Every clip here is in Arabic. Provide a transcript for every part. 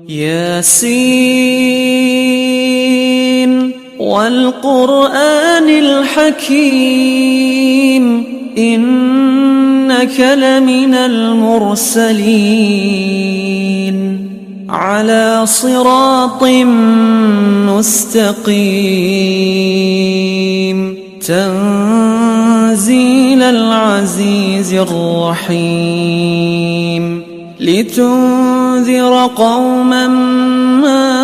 ياسين والقرآن الحكيم إنك لمن المرسلين على صراط مستقيم تنزيل العزيز الرحيم لتنذر قوما ما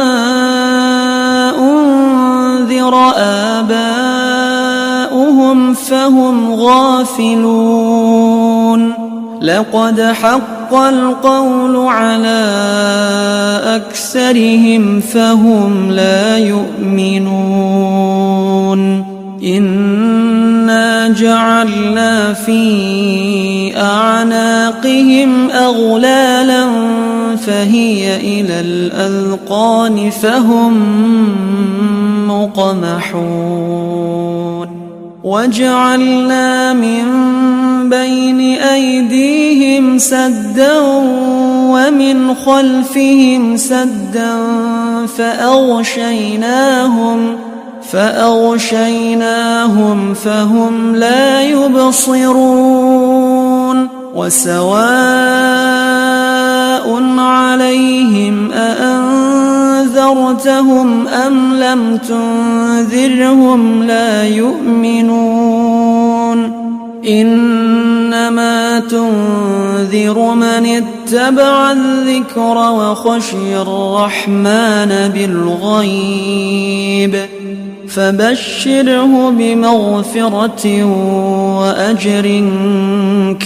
أنذر آباؤهم فهم غافلون لقد حق القول على أكثرهم فهم لا يؤمنون إنا جعلنا في أعناقهم أغلالا فهي إلى الأذقان فهم مقمحون وجعلنا من بين أيديهم سدا ومن خلفهم سدا فأغشيناهم فهم لا يبصرون وسواء عليهم أأنذرتهم أم لم تنذرهم لا يؤمنون إنما تنذر من اتبع الذكر وخشي الرحمن بالغيب فبشره بمغفرة وأجر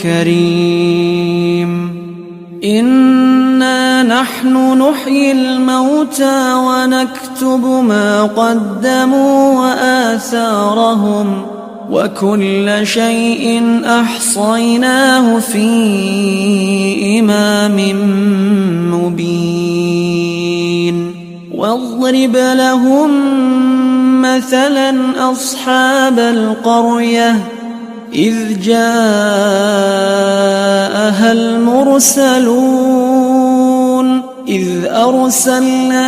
كريم إنا نحن نحيي الموتى ونكتب ما قدموا وآثارهم وكل شيء أحصيناه في إمام مبين واضرب لهم مثلا أصحاب القرية إذ جاءها المرسلون إذ أرسلنا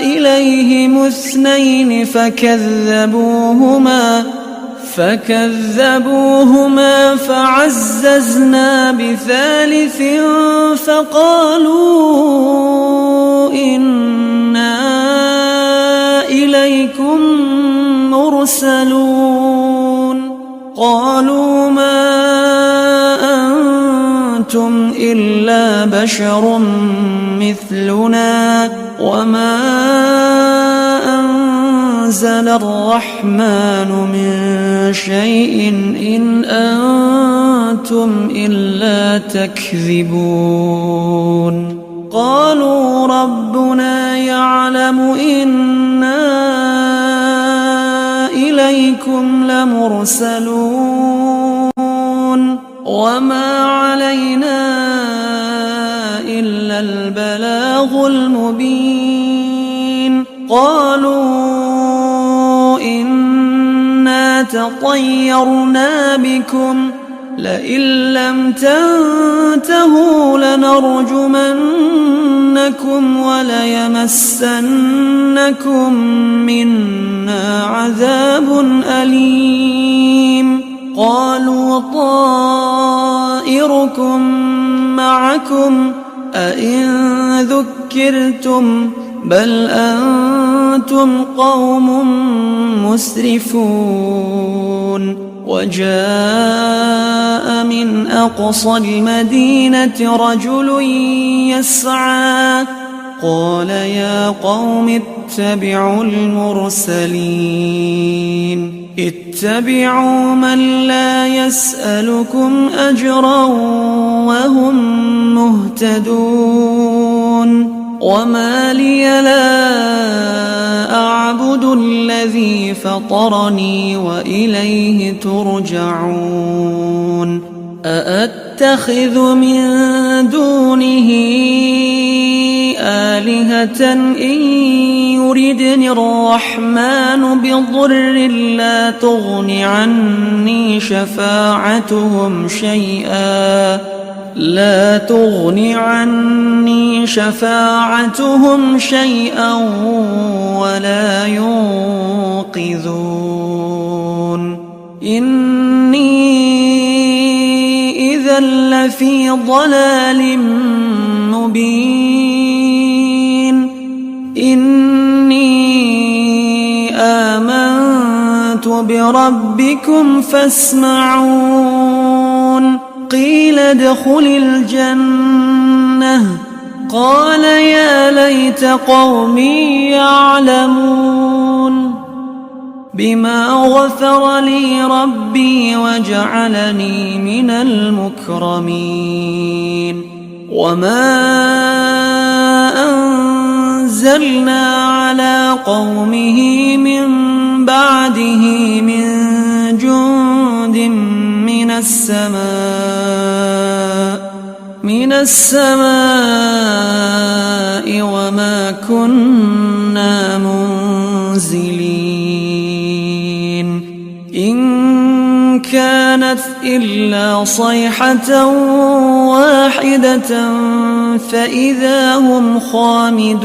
إليهم 2 فكذبوهما فعززنا بثالث فقالوا إنا إليكم مرسلون قالوا ما أنتم إلا بشر مثلنا وما أنزل الرحمن من شيء إن أنتم إلا تكذبون قالوا ربنا يعلم إنا إليكم لمرسلون وما علينا إلا البلاغ المبين قالوا إنا تطيرنا بكم لئن لم تنتهوا لنرجمنكم وليمسنكم منا عذاب أليم قالوا طائركم معكم أئن ذكرتم بل أنتم قوم مسرفون وجاء من أقصى المدينة رجل يسعى قال يا قوم اتبعوا المرسلين اتبعوا من لا يسألكم أجرا وهم مهتدون وما لي لا أعبد الذي فطرني وإليه ترجعون أأتخذ من دونه آلهة إن يردني الرحمن بضر لا تغن عني شفاعتهم شيئا لا تغن عني شفاعتهم شيئا ولا ينقذون إني إذا لفي ضلال مبين إني آمنت بربكم فاسمعون قيل ادخل الجنة قال يا ليت قومي يعلمون بما غفر لي ربي وجعلني من المكرمين وما أنزلنا على قومه من بعده من جند من السماء وما كنا منزلين إن كانت إلا صيحة واحدة فإذا هم خامدون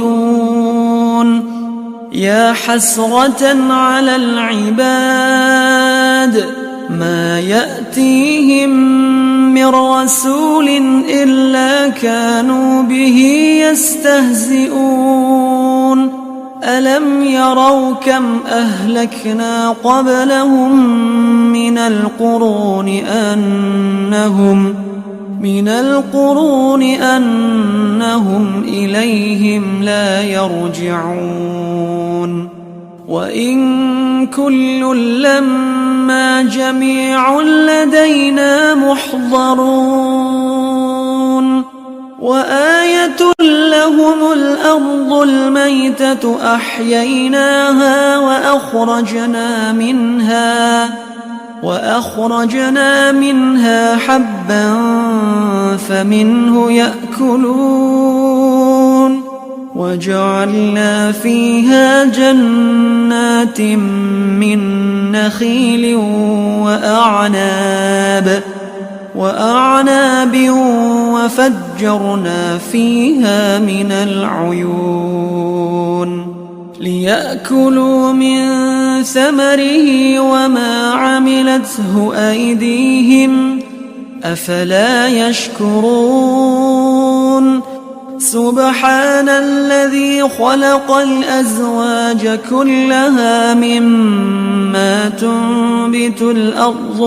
يا حسرة على العباد ما يأتيهم من رسول إلا كانوا به يستهزئون ألم يروا كم أهلكنا قبلهم من القرون أنهم إليهم لا يرجعون وإن كل لما جميع لدينا محضرون وآية لهم الأرض الميتة أحييناها وأخرجنا منها حبا فمنه يأكلون وجعلنا فيها جنات من نخيل وأعناب وفجرنا فيها من العيون ليأكلوا من ثمره وما عملته أيديهم أفلا يشكرون سبحان الذي خلق الأزواج كلها مما تنبت الأرض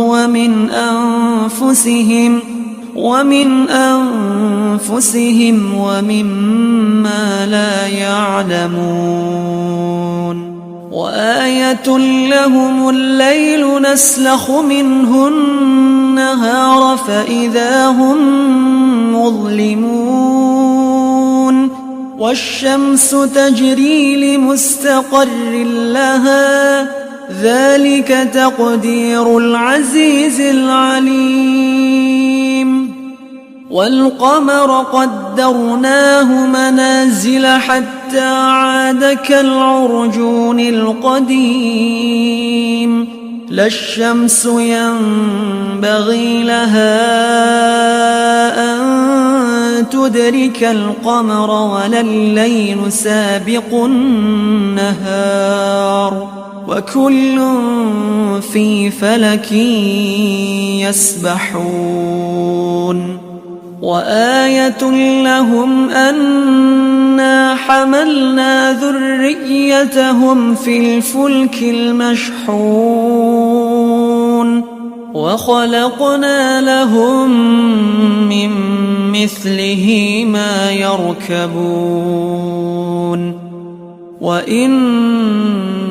ومن أنفسهم ومما لا يعلمون وآية لهم الليل نسلخ منه النهار فإذا هم مظلمون والشمس تجري لمستقر لها ذلك تقدير العزيز العليم والقمر قدرناه منازل حتى عاد كالعرجون القديم لا الشمس ينبغي لها أن تدرك القمر ولا الليل سابق النهار وكل في فلك يسبحون وآية لهم أنا حملنا ذريتهم في الفلك المشحون وخلقنا لهم من مثله ما يركبون وإن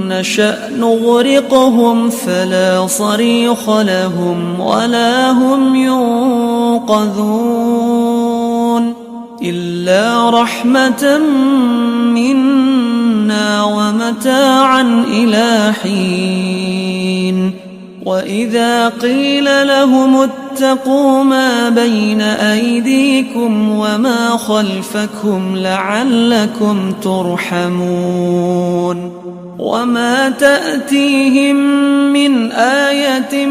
نشأ نغرقهم فلا صريخ لهم ولا هم ينقذون إلا رحمة منا ومتاعا إلى حين وإذا قيل لهم اتقوا ما بين أيديكم وما خلفكم لعلكم ترحمون وما تأتيهم من آية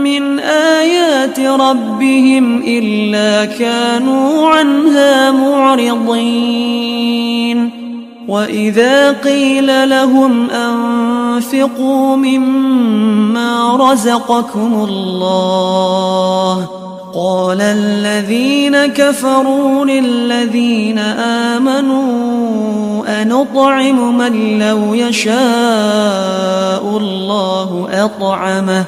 من آيات ربهم إلا كانوا عنها معرضين وإذا قيل لهم أنفقوا مما رزقكم الله قال الذين كفروا للذين آمنوا أنطعم من لو يشاء الله أطعمه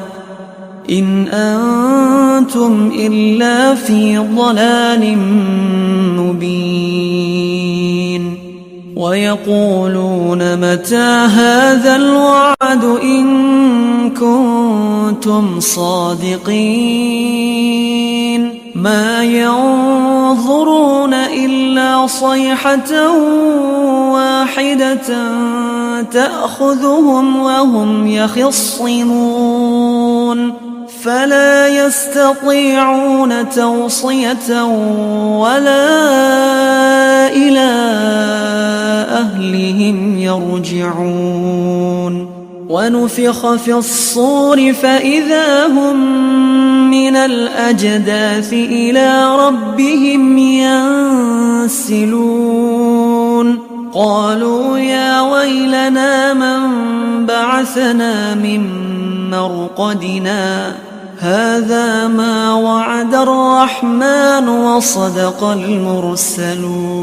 إن أنتم إلا في ضلال مبين ويقولون متى هذا الوعد إن كنتم صادقين ما ينظرون إلا صيحة واحدة تأخذهم وهم يخصمون فلا يستطيعون توصية ولا إلى أهلهم يرجعون ونفخ في الصور فإذا هم من الأجداث إلى ربهم ينسلون قالوا يا ويلنا من بعثنا من مرقدنا هذا ما وعد الرحمن وصدق المرسلون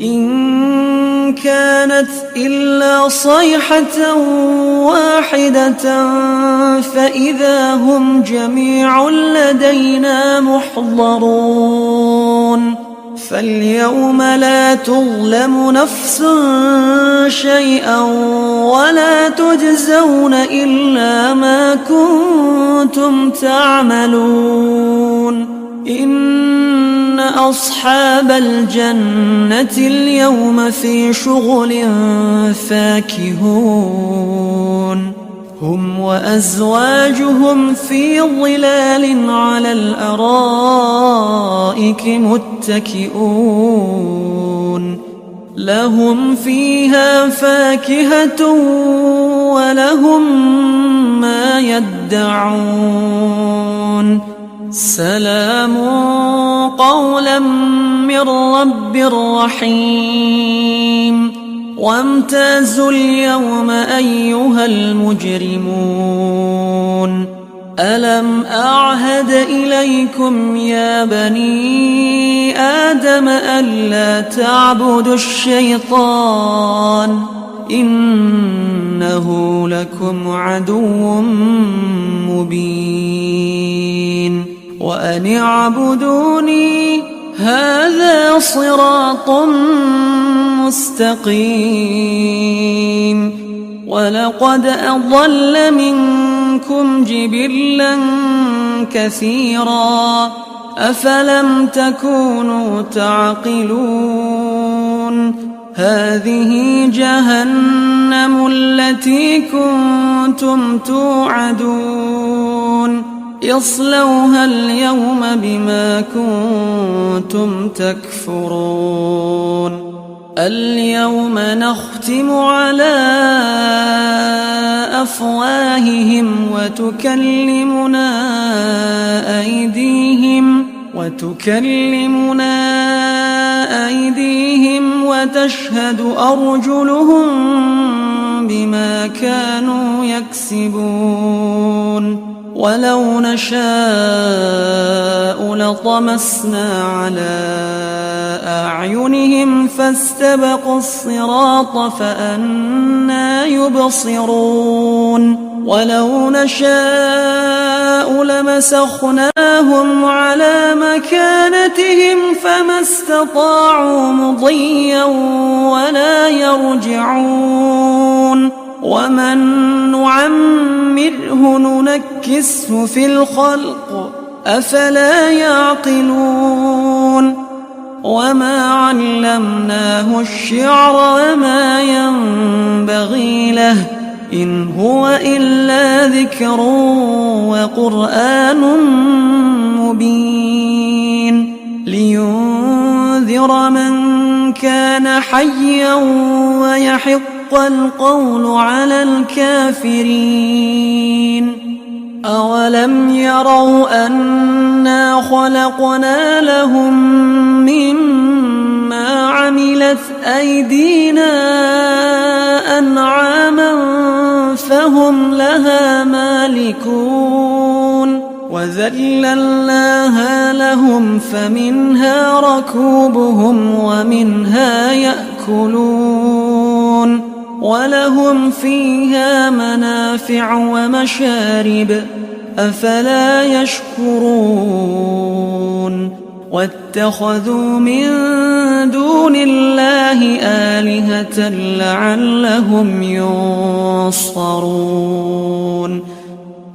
إن كانت إلا صيحة واحدة فإذا هم جميع لدينا محضرون فاليوم لا تظلم نفس شيئا ولا تجزون إلا ما كنتم تعملون إن أصحاب الجنة اليوم في شغل فاكهون هم وأزواجهم في ظلال على الأرائك متكئون لهم فيها فاكهة ولهم ما يدعون سلام قولا من رب رحيم وامتازوا اليوم أيها المجرمون ألم أعهد إليكم يا بني آدم ألا تعبدوا الشيطان إنه لكم عدو مبين وأن اعبدوني هذا صراط مستقيم ولقد أضل منكم جبلا كثيرا أفلم تكونوا تعقلون هذه جهنم التي كنتم توعدون يصلوها اليوم بما كنتم تكفرون اليوم نختم على أفواههم وتكلمنا أيديهم وتشهد أرجلهم بما كانوا يكسبون ولو نشاء لطمسنا على أعينهم فاستبقوا الصراط فأنى يبصرون ولو نشاء لمسخناهم على مكانتهم فما استطاعوا مضيا ولا يرجعون ومن نعمره ننكسه في الخلق أفلا يعقلون وما علمناه الشعر وما ينبغي له إن هو إلا ذكر وقرآن مبين لينذر من كان حيا ويحق القول على الكافرين. أولم يروا أنا خلقنا لهم مما عملت أيدينا أنعاما فهم لها مالكون وذللناها لهم فمنها ركوبهم ومنها يأكلون ولهم فيها منافع ومشارب أفلا يشكرون واتخذوا من دون الله آلهة لعلهم ينصرون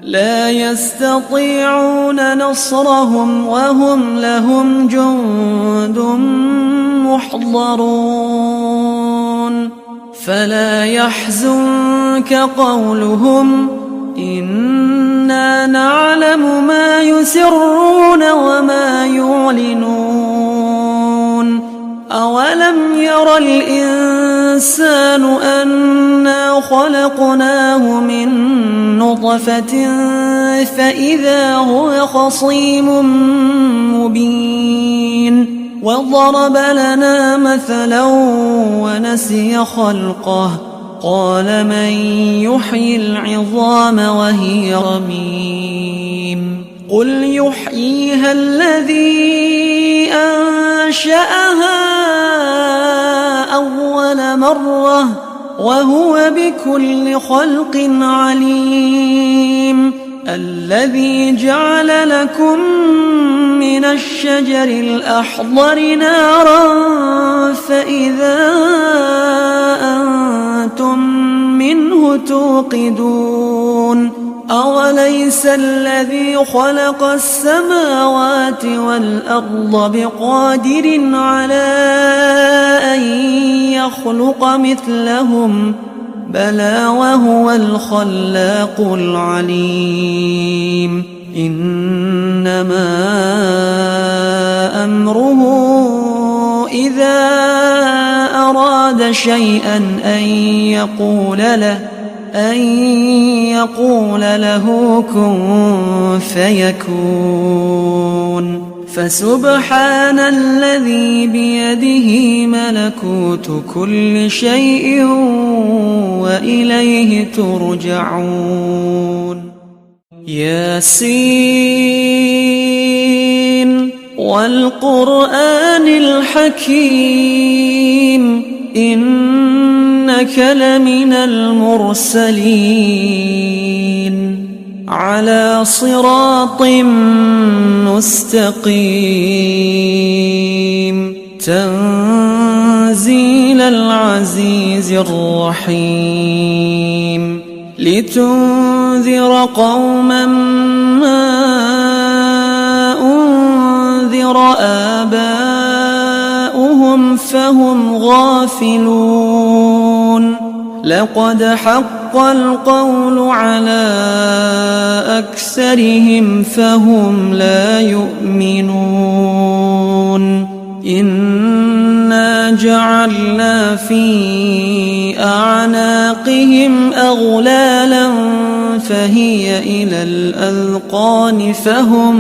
لا يستطيعون نصرهم وهم لهم جند محضرون فلا يحزنك قولهم إنا نعلم ما يسرون وما يعلنون أولم ير الإنسان أنا خلقناه من نطفة فإذا هو خصيم مبين وضرب لنا مثلا ونسي خلقه قال من يحيي العظام وهي رميم قل يحييها الذي أنشأها أول مرة وهو بكل خلق عليم الذي جعل لكم من الشجر الأخضر نارا فإذا أنتم منه توقدون أوليس الذي خلق السماوات والأرض بقادر على أن يخلق مثلهم بلى وهو الخلاق العليم إنما أمره إذا أراد شيئا أن يقول له كن فيكون فسبحان الذي بيده ملكوت كل شيء وإليه ترجعون ياسين والقرآن الحكيم إنك لمن المرسلين على صراط مستقيم تنزيل العزيز الرحيم لتنذر قوما ما أنذر آباؤهم فهم غافلون لقد حق القول على أكثرهم فهم لا يؤمنون إنا جعلنا في أعناقهم أغلالا فهي إلى الأذقان فهم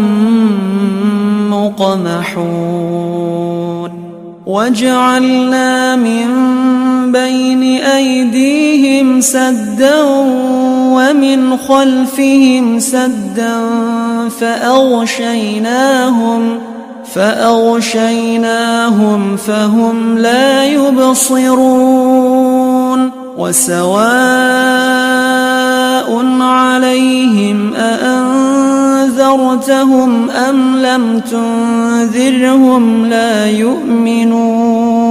مقمحون وجعلنا من بين أيديهم سدا ومن خلفهم سدا فأغشيناهم فهم لا يبصرون وسواء عليهم أأنذرتهم أم لم تنذرهم لا يؤمنون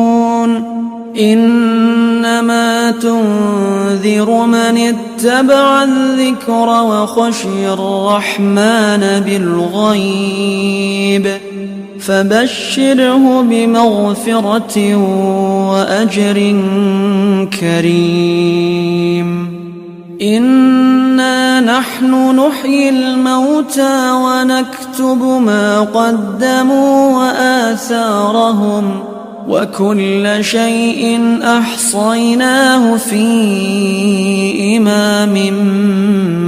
إنما تنذر من اتبع الذكر وخشي الرحمن بالغيب فبشره بمغفرة وأجر كريم إنا نحن نحيي الموتى ونكتب ما قدموا وآثارهم وكل شيء أحصيناه في إمام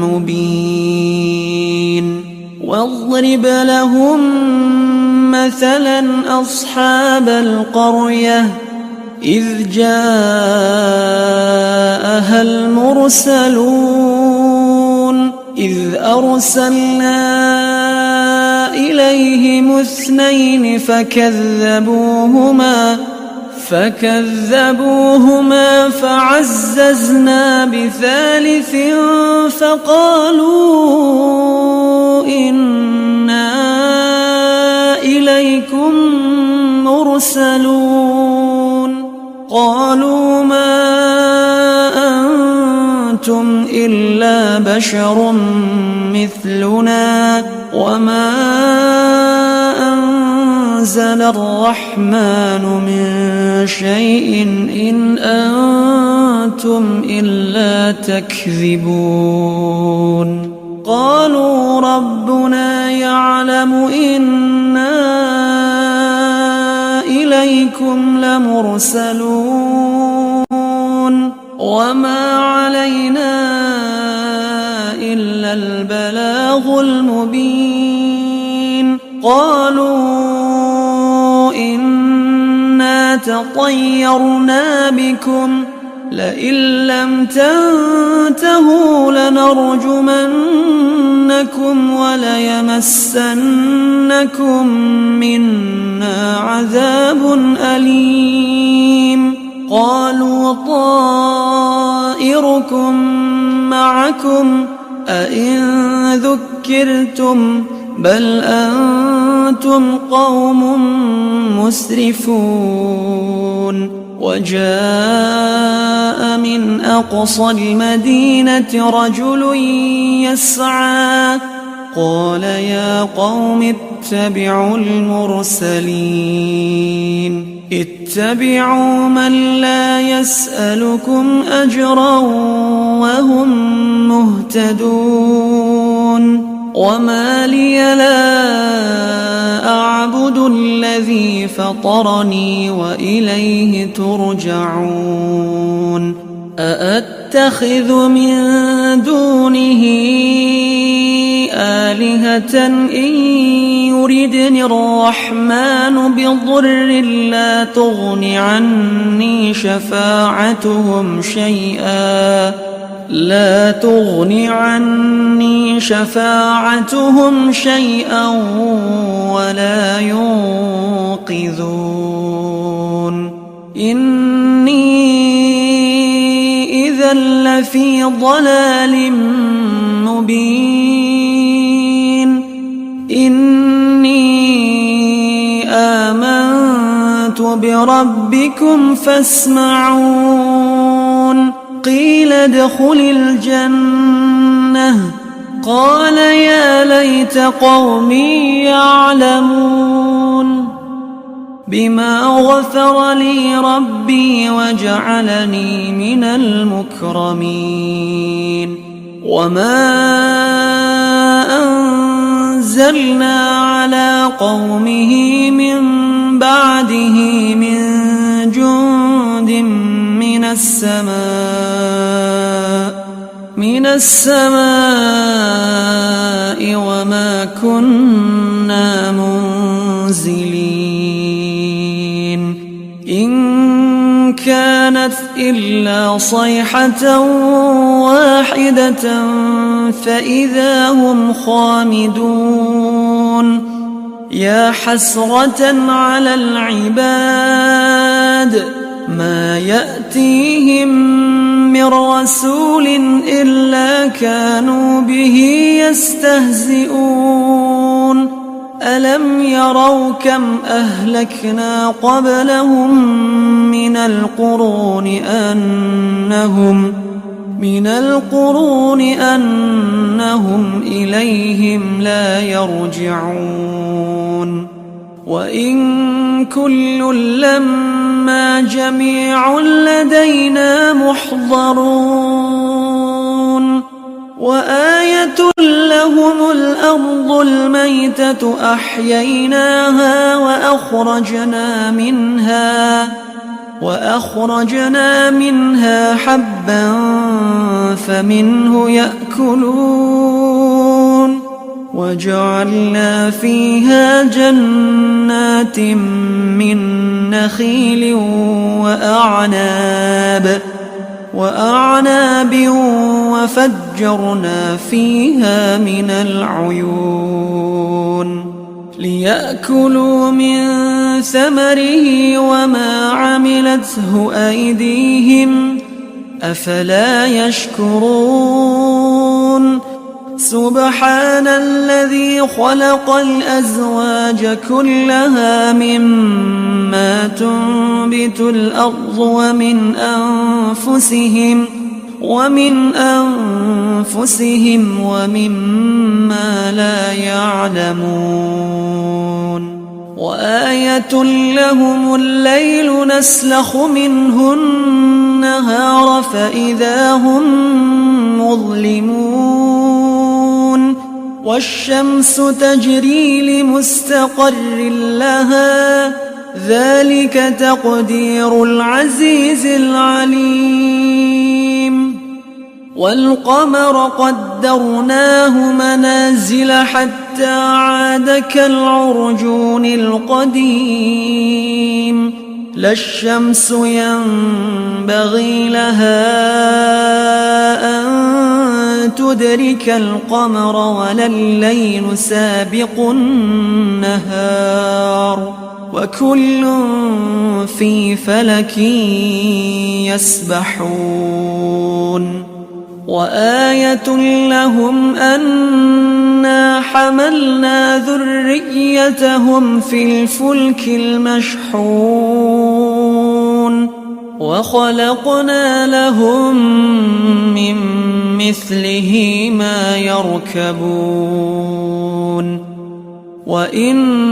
مبين واضرب لهم مثلا أصحاب القرية إذ جاءها المرسلون إذ أرسلنا إليهم 2 فكذبوهما فعززنا ب3 فقالوا إنا إليكم مرسلون قالوا ما أنتم إلا بشر مثلنا وما أنزل الرحمن من شيء إن أنتم إلا تكذبون قالوا ربنا يعلم إنا إليكم لمرسلون وما علينا إلا البلاغ المبين قالوا إنا تطيرنا بكم لئن لم تنتهوا لنرجمنكم وليمسنكم منا عذاب أليم قالوا طائركم معكم أئن ذكرتم بل أنتم قوم مسرفون وجاء من أقصى المدينة رجل يسعى قال يا قوم اتبعوا المرسلين اتبعوا من لا يسألكم أجرا وهم مهتدون وما لي لا أعبد الذي فطرني وإليه ترجعون أأتخذ من دونه آلهة إن يردني الرحمن بضر لا تغن عني شفاعتهم شيئا ولا ينقذون إني إذا لفي ضلال مبين إني آمنت بربكم فاسمعون قيل ادخل الجنة قال يا ليت قومي يعلمون بما غفر لي ربي وجعلني من المكرمين وما أنزلنا على قومه من بعده من جند من السماء وما كنا منزلين إن كانت إلا صيحة واحدة فإذا هم خامدون يا حسرة على العباد ما يأتيهم من رسول إلا كانوا به يستهزئون ألم يروا كم أهلكنا قبلهم من القرون أنهم إليهم لا يرجعون وإن كل لما جميع لدينا محضرون وآية لهم الأرض الميتة أحييناها وأخرجنا منها حبا فمنه يأكلون وجعلنا فيها جنات من نخيل وأعناب وفجرنا فيها من العيون ليأكلوا من ثمره وما عملته أيديهم أفلا يشكرون سبحان الذي خلق الأزواج كلها مما تنبت الأرض ومن أنفسهم ومما لا يعلمون وآية لهم الليل نسلخ منه النهار فإذا هم مظلمون والشمس تجري لمستقر لها ذلك تقدير العزيز العليم والقمر قدرناه منازل حتى عاد كالعرجون القديم لا الشمس ينبغي لها أن تدرك القمر ولا الليل سابق النهار وكل في فلك يسبحون وآية لهم أنا حملنا ذريتهم في الفلك المشحون وخلقنا لهم من مثله ما يركبون وإن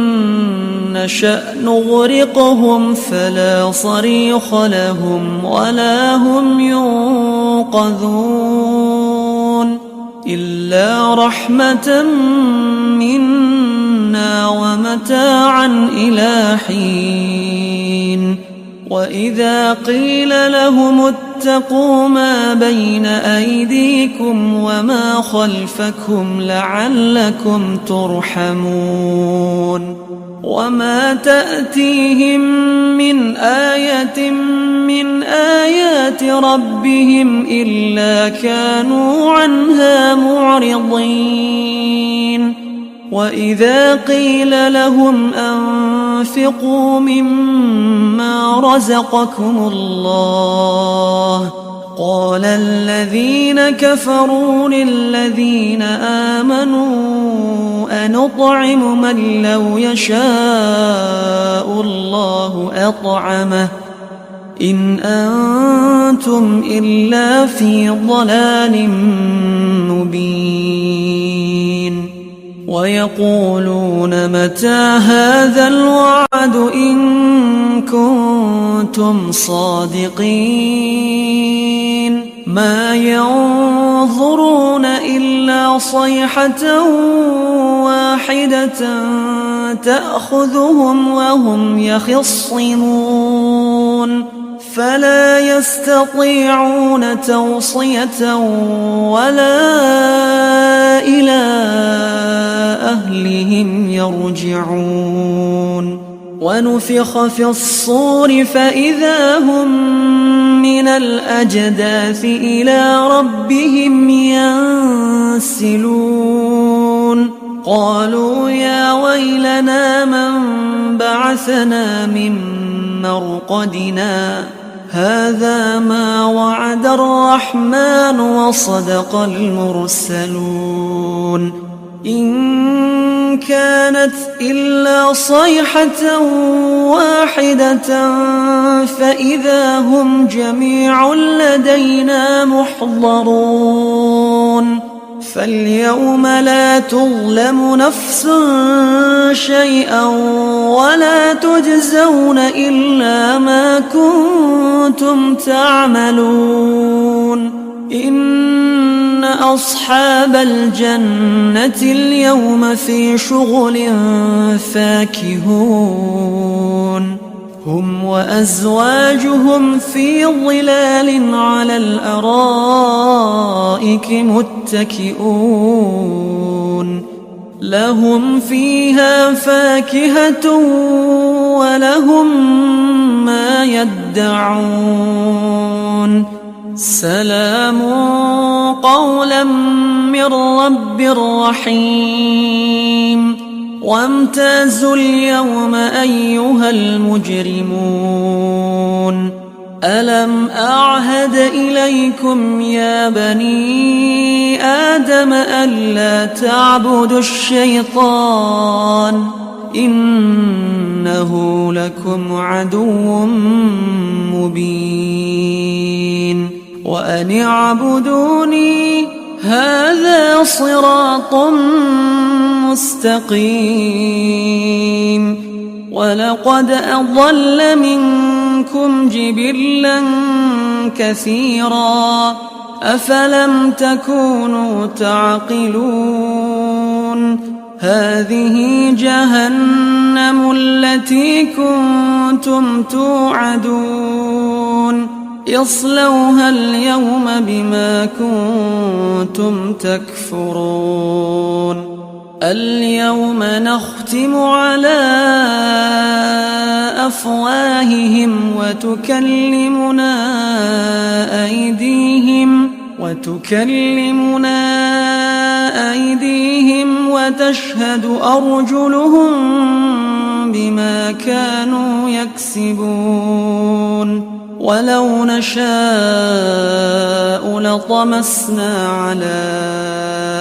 نشأ نغرقهم فلا صريخ لهم ولا هم ينقذون إلا رحمة منا ومتاعا إلى حين وإذا قيل لهم اتقوا ما بين أيديكم وما خلفكم لعلكم ترحمون وما تأتيهم من آية من آيات ربهم إلا كانوا عنها معرضين وإذا قيل لهم أنفقوا مما رزقكم الله قال الذين كفروا للذين آمنوا أنطعم من لو يشاء الله أطعمه إن أنتم إلا في ضلال مبين ويقولون متى هذا الوعد إن كنتم صادقين ما ينظرون إلا صيحة واحدة تأخذهم وهم يخصمون فلا يستطيعون توصية ولا إلى أهلهم يرجعون ونفخ في الصور فإذا هم من الأجداث إلى ربهم ينسلون قالوا يا ويلنا من بعثنا من مرقدنا هذا ما وعد الرحمن وصدق المرسلون إن كانت إلا صيحة واحدة فإذا هم جميع لدينا محضرون فاليوم لا تظلم نفس شيئا ولا تجزون إلا ما كنتم تعملون إن أصحاب الجنة اليوم في شغل فاكهون هم وأزواجهم في ظلال على الأرائك متكئون لهم فيها فاكهة ولهم ما يدعون سلام قولا من رب رحيم وامتازوا اليوم أيها المجرمون ألم أعهد إليكم يا بني آدم ألا تعبدوا الشيطان إنه لكم عدو مبين وأن اعبدوني هذا صراط مستقيم ولقد أضل منكم جبلا كثيرا أفلم تكونوا تعقلون هذه جهنم التي كنتم توعدون اصلوها اليوم بما كنتم تكفرون اليوم نختم على أفواههم وتكلمنا أيديهم وتشهد أرجلهم بما كانوا يكسبون ولو نشاء لطمسنا على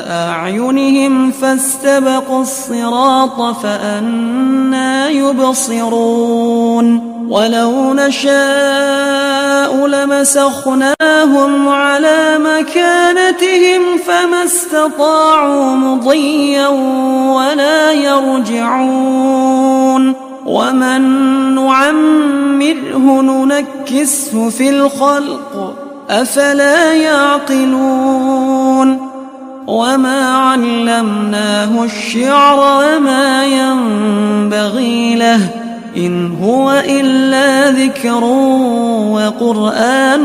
أعينهم فاستبقوا الصراط فأنى يبصرون ولو نشاء لمسخناهم على مكانتهم فما استطاعوا مضيا ولا يرجعون ومن نعمره ننكسه في الخلق أفلا يعقلون وما علمناه الشعر وما ينبغي له إن هو إلا ذكر وقرآن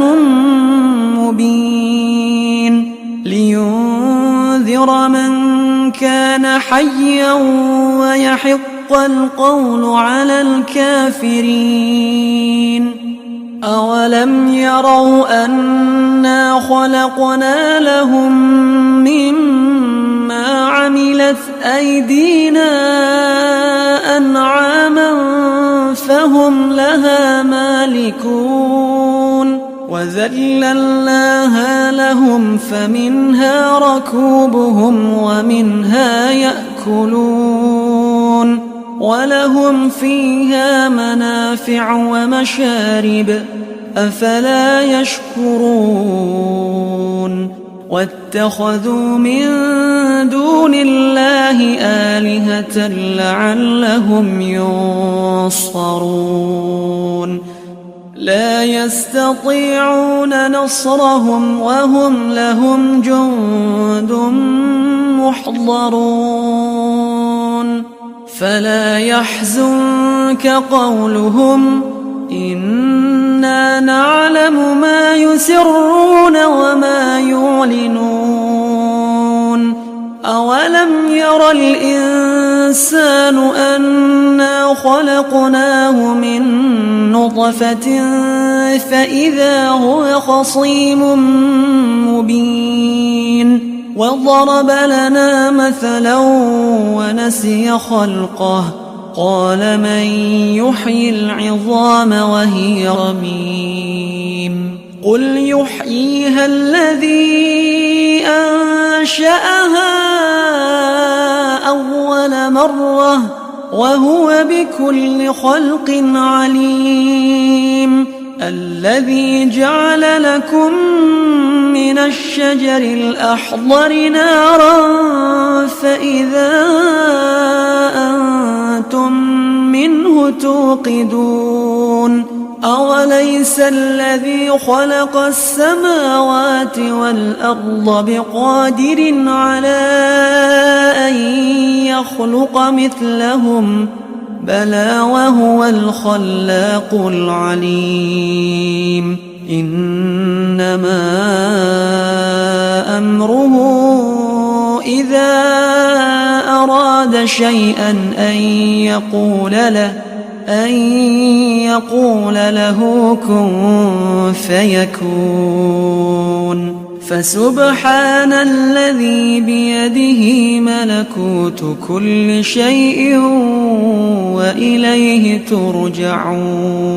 مبين لينذر من كان حيا ويحق القول على الكافرين أولم يروا أنا خلقنا لهم مما عملت أيدينا أنعاما فهم لها مالكون وذللناها لهم فمنها ركوبهم ومنها يأكلون ولهم فيها منافع ومشارب أفلا يشكرون واتخذوا من دون الله آلهة لعلهم ينصرون لا يستطيعون نصرهم وهم لهم جند محضرون فلا يحزنك قولهم إنا نعلم ما يسرون وما يعلنون أولم ير الإنسان أنا خلقناه من نطفة فإذا هو خصيم مبين وضرب لنا مثلا ونسي خلقه قال من يحيي العظام وهي رميم قل يحييها الذي أنشأها أول مرة وهو بكل خلق عليم الذي جعل لكم من الشجر الأخضر نارا فإذا أنتم منه توقدون أوليس الذي خلق السماوات والأرض بقادر على أن يخلق مثلهم بلى وهو الخلاق العليم إنما أمره إذا أراد شيئا أن يقول له كن فيكون فسبحان الذي بيده ملكوت كل شيء وإليه ترجعون